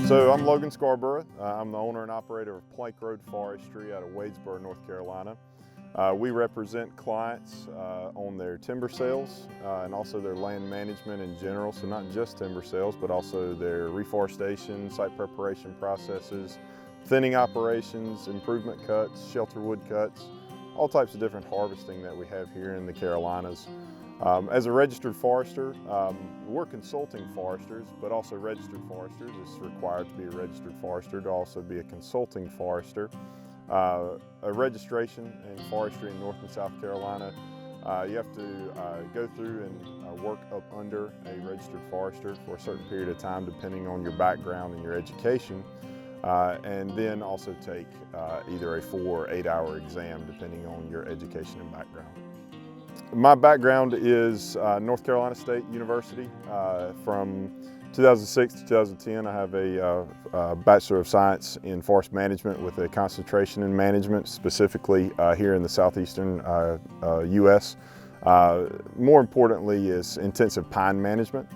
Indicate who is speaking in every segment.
Speaker 1: So I'm Logan Scarborough. I'm the owner and operator of Plank Road Forestry out of Wadesboro, North Carolina. We represent clients on their timber sales and also their land management in general. So not just timber sales, but also their reforestation, site preparation processes, thinning operations, improvement cuts, shelter wood cuts, all types of different harvesting that we have here in the Carolinas. As a registered forester, we're consulting foresters, but also registered foresters. It's required to be a registered forester to also be a consulting forester. A registration in forestry in North and South Carolina, you have to go through and work up under a registered forester for a certain period of time depending on your background and your education, and then also take either a 4 or 8 hour exam depending on your education and background. My background is North Carolina State University. From 2006 to 2010, I have a Bachelor of Science in Forest Management with a concentration in management, specifically here in the southeastern U.S. More importantly is intensive pine management.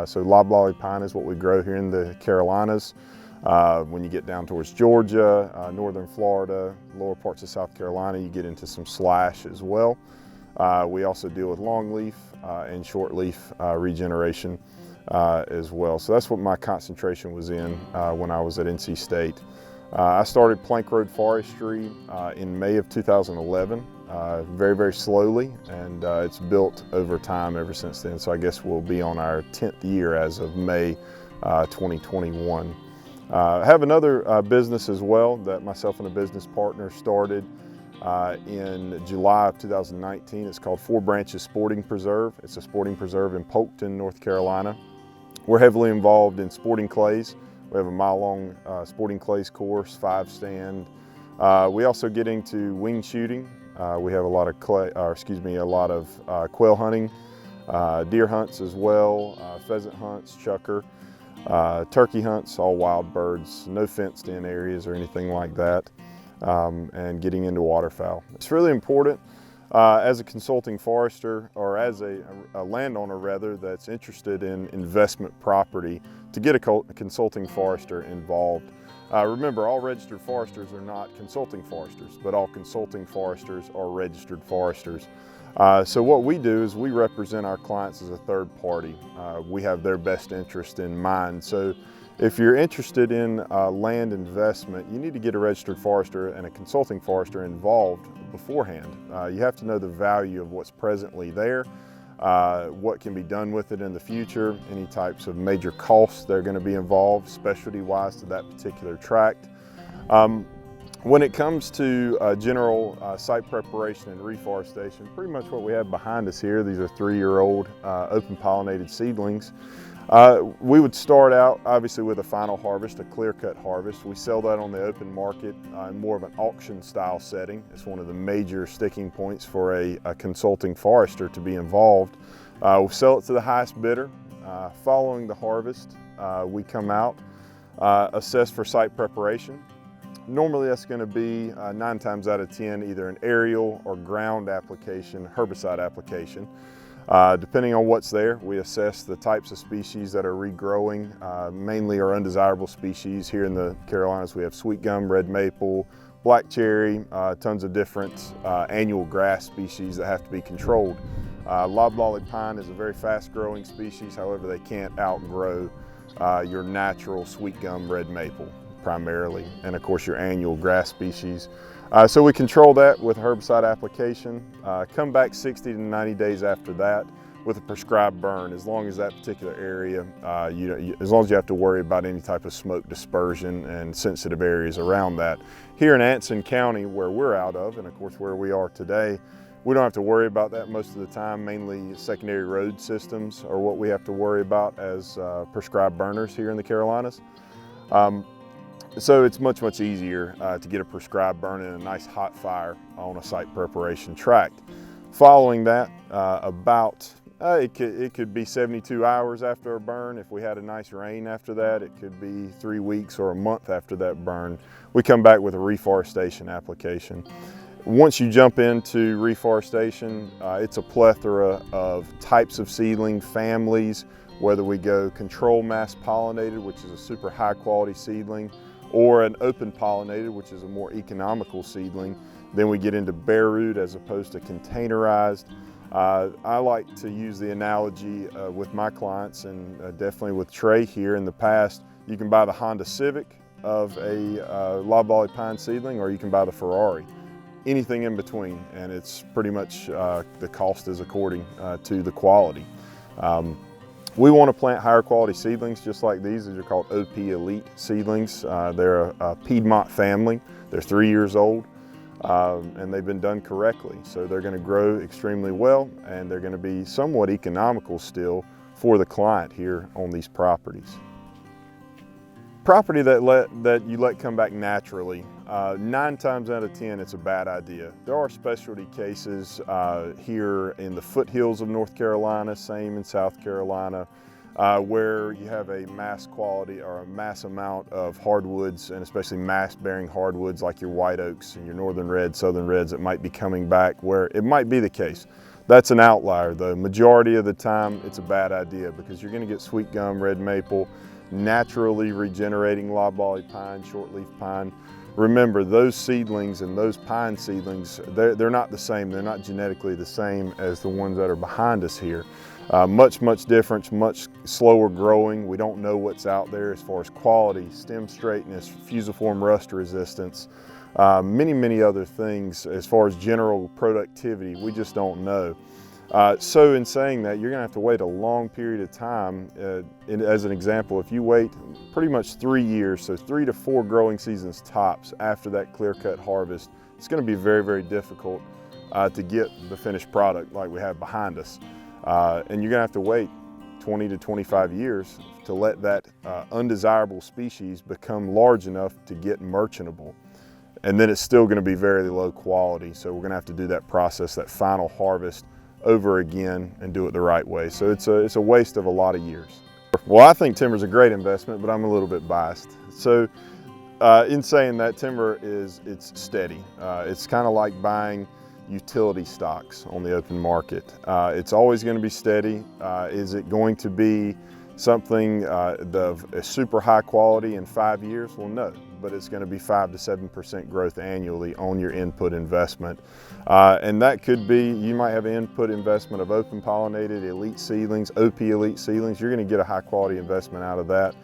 Speaker 1: So loblolly pine is what we grow here in the Carolinas. When you get down towards Georgia, northern Florida, lower parts of South Carolina, you get into some slash as well. We also deal with longleaf and shortleaf regeneration as well. So that's what my concentration was in when I was at NC State. I started Plank Road Forestry in May of 2011, very, very slowly, and it's built over time ever since then. So I guess we'll be on our 10th year as of May 2021. I have another business as well that myself and a business partner started in July of 2019. It's called Four Branches Sporting Preserve. It's a sporting preserve in Polkton, North Carolina. We're heavily involved in sporting clays. We have a mile-long sporting clays course, 5-stand. We also get into wing shooting. We have a lot of quail hunting, deer hunts as well, pheasant hunts, chucker, turkey hunts, all wild birds, no fenced-in areas or anything like that. And getting into waterfowl. It's really important as a consulting forester, or as a landowner rather, that's interested in investment property, to get a consulting forester involved. Remember, all registered foresters are not consulting foresters, but all consulting foresters are registered foresters. So what we do is we represent our clients as a third party. We have their best interest in mind. So if you're interested in land investment, you need to get a registered forester and a consulting forester involved beforehand. You have to know the value of what's presently there, what can be done with it in the future, any types of major costs that are going to be involved, specialty-wise to that particular tract. When it comes to general site preparation and reforestation, pretty much what we have behind us here, these are 3-year-old open pollinated seedlings. We would start out obviously with a final harvest, a clear-cut harvest. We sell that on the open market in more of an auction style setting. It's one of the major sticking points for a consulting forester to be involved. We sell it to the highest bidder. Following the harvest, we come out, assess for site preparation. Normally that's going to be 9 times out of 10 either an aerial or ground application, herbicide application. Depending on what's there, we assess the types of species that are regrowing, mainly are undesirable species. Here in the Carolinas we have sweet gum, red maple, black cherry, tons of different annual grass species that have to be controlled. Loblolly pine is a very fast growing species, however they can't outgrow your natural sweet gum, red maple primarily, and of course your annual grass species. So we control that with herbicide application, come back 60 to 90 days after that with a prescribed burn, as long as that particular area, as long as you have to worry about any type of smoke dispersion and sensitive areas around that. Here in Anson County, where we're out of, and of course where we are today, we don't have to worry about that most of the time. Mainly secondary road systems are what we have to worry about as prescribed burners here in the Carolinas. So it's much, much easier to get a prescribed burn in a nice hot fire on a site preparation tract. Following that, it could be 72 hours after a burn. If we had a nice rain after that, it could be 3 weeks or a month after that burn. We come back with a reforestation application. Once you jump into reforestation, it's a plethora of types of seedling, families, whether we go control mass pollinated, which is a super high quality seedling, or an open pollinated, which is a more economical seedling. Then we get into bare root as opposed to containerized. I like to use the analogy with my clients, and definitely with Trey here in the past. You can buy the Honda Civic of a loblolly pine seedling, or you can buy the Ferrari. Anything in between, and it's pretty much the cost is according to the quality. We want to plant higher quality seedlings just like these. These are called OP Elite seedlings. They're a Piedmont family. They're 3 years old, and they've been done correctly. So they're going to grow extremely well, and they're going to be somewhat economical still for the client here on these properties. Property that you let come back naturally, 9 times out of 10 it's a bad idea. There are specialty cases here in the foothills of North Carolina, same in South Carolina, where you have a mass quality or a mass amount of hardwoods, and especially mass bearing hardwoods like your white oaks and your northern reds, southern reds that might be coming back, where it might be the case. That's an outlier though. Majority of the time it's a bad idea, because you're going to get sweet gum, red maple, naturally regenerating loblolly pine, shortleaf pine. Remember, those seedlings and those pine seedlings, they're not the same. They're not genetically the same as the ones that are behind us here. Much different, much slower growing. We don't know what's out there as far as quality, stem straightness, fusiform rust resistance, many other things as far as general productivity. We just don't know. So in saying that, you're going to have to wait a long period of time. As an example, if you wait pretty much 3 years, so 3 to 4 growing seasons tops after that clear-cut harvest, it's going to be very difficult to get the finished product like we have behind us. And you're going to have to wait 20 to 25 years to let that undesirable species become large enough to get merchantable. And then it's still going to be very low quality, so we're going to have to do that process, that final harvest, over again and do it the right way. So it's a waste of a lot of years. Well, I think timber's a great investment, but I'm a little bit biased. So in saying that, timber it's steady. It's kind of like buying utility stocks on the open market. It's always going to be steady. Is it going to be something of a super high quality in 5 years? Well, no, but it's going to be 5 to 7% growth annually on your input investment. And that could be, you might have an input investment of open pollinated elite seedlings, OP elite seedlings. You're going to get a high quality investment out of that.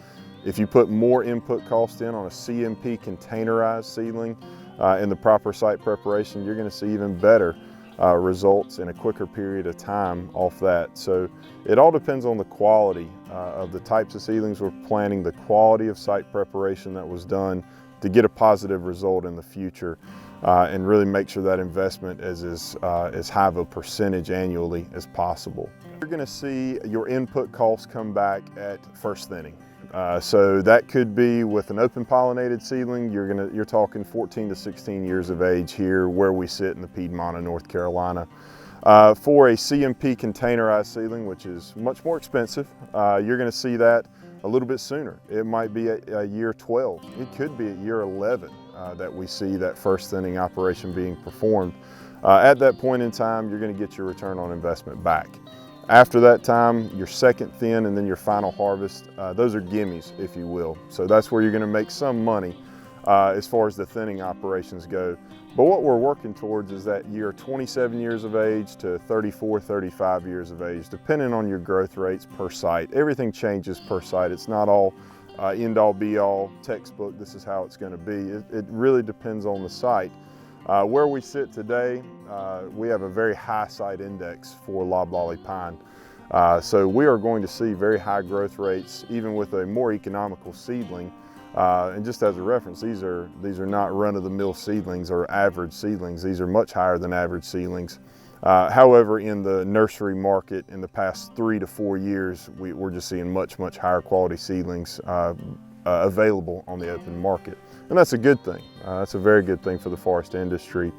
Speaker 1: If you put more input cost in on a CMP containerized seedling in the proper site preparation, you're going to see even better results in a quicker period of time off that. So it all depends on the quality of the types of seedlings we're planting, the quality of site preparation that was done to get a positive result in the future, and really make sure that investment is as high of a percentage annually as possible. You're going to see your input costs come back at first thinning. So that could be with an open pollinated seedling. You're talking 14 to 16 years of age here where we sit in the Piedmont of North Carolina. For a CMP containerized seedling, which is much more expensive, you're going to see that a little bit sooner. It might be at year 12. It could be at year 11 that we see that first thinning operation being performed. At that point in time, you're going to get your return on investment back. After that time, your second thin and then your final harvest, those are gimmies, if you will. So that's where you're going to make some money as far as the thinning operations go. But what we're working towards is that year 27 years of age to 34, 35 years of age, depending on your growth rates per site. Everything changes per site. It's not all end-all be-all textbook, this is how it's going to be. It really depends on the site. Where we sit today, we have a very high site index for loblolly pine. So we are going to see very high growth rates even with a more economical seedling. And just as a reference, these are not run-of-the-mill seedlings or average seedlings. These are much higher than average seedlings. However, in the nursery market in the past 3 to 4 years, we're just seeing much higher quality seedlings available on the open market. And that's a good thing. That's a very good thing for the forest industry.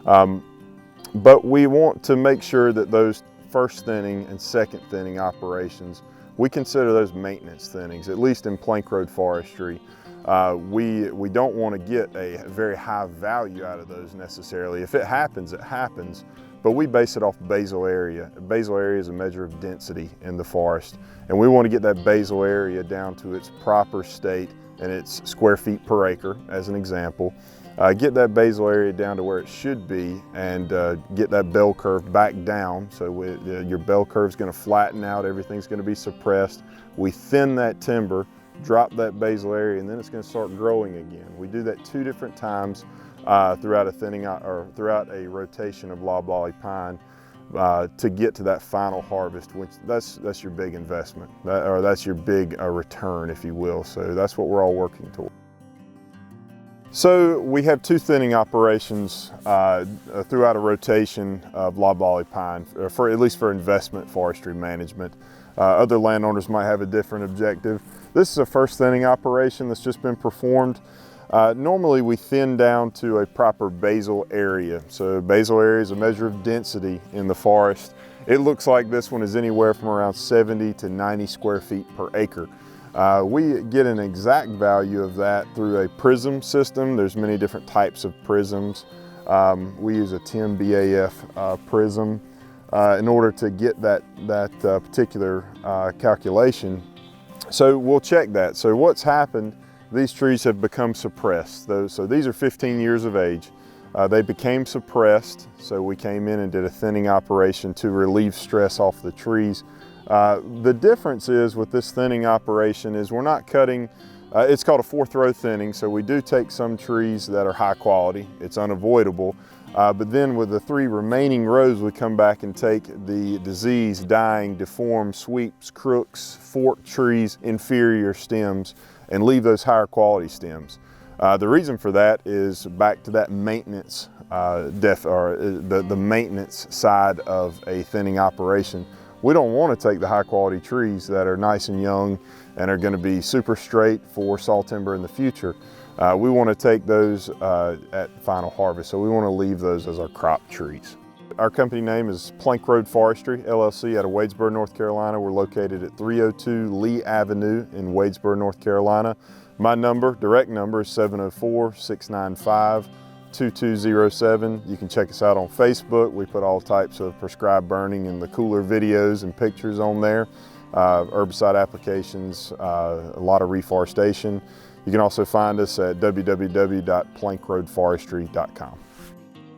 Speaker 1: But we want to make sure that those first thinning and second thinning operations, we consider those maintenance thinnings, at least in plank road forestry. We don't want to get a very high value out of those necessarily. If it happens, it happens, but we base it off basal area. Basal area is a measure of density in the forest, and we want to get that basal area down to its proper state and its square feet per acre, as an example. Get that basal area down to where it should be, and get that bell curve back down. So your bell curve is going to flatten out, everything's going to be suppressed. We thin that timber, drop that basal area, and then it's going to start growing again. We do that 2 different times throughout a rotation of loblolly pine to get to that final harvest, which that's your big investment, or that's your big return, if you will. So that's what we're all working toward. So we have 2 thinning operations throughout a rotation of loblolly pine, at least for investment forestry management. Other landowners might have a different objective. This is a first thinning operation that's just been performed. Normally we thin down to a proper basal area. So basal area is a measure of density in the forest. It looks like this one is anywhere from around 70 to 90 square feet per acre. We get an exact value of that through a prism system. There's many different types of prisms. We use a 10 BAF prism in order to get that particular calculation. So we'll check that. So what's happened, these trees have become suppressed. So these are 15 years of age. They became suppressed, so we came in and did a thinning operation to relieve stress off the trees. The difference is with this thinning operation is we're not cutting, it's called a 4th row thinning, so we do take some trees that are high quality, it's unavoidable, but then with the 3 remaining rows we come back and take the diseased, dying, deformed, sweeps, crooks, forked trees, inferior stems, and leave those higher quality stems. The reason for that is back to that maintenance, the maintenance side of a thinning operation. We don't want to take the high quality trees that are nice and young and are going to be super straight for saw timber in the future. We want to take those at final harvest, so we want to leave those as our crop trees. Our company name is Plank Road Forestry, LLC, out of Wadesboro, North Carolina. We're located at 302 Lee Avenue in Wadesboro, North Carolina. My direct number is 704-695-2207. You can check us out on Facebook. We put all types of prescribed burning and the cooler videos and pictures on there. Herbicide applications, a lot of reforestation. You can also find us at www.plankroadforestry.com.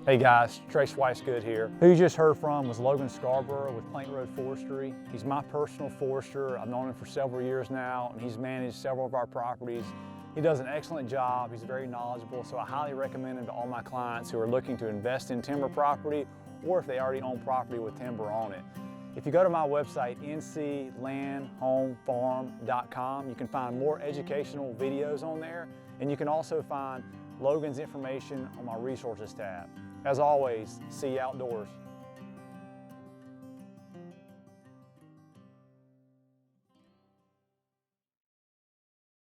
Speaker 2: Hey guys, Trey Swicegood here. Who you just heard from was Logan Scarborough with Plank Road Forestry. He's my personal forester. I've known him for several years now, and he's managed several of our properties. He does an excellent job. He's very knowledgeable, so I highly recommend him to all my clients who are looking to invest in timber property, or if they already own property with timber on it. If you go to my website, NCLandHomeFarm.com, you can find more educational videos on there, and you can also find Logan's information on my resources tab. As always, see you outdoors.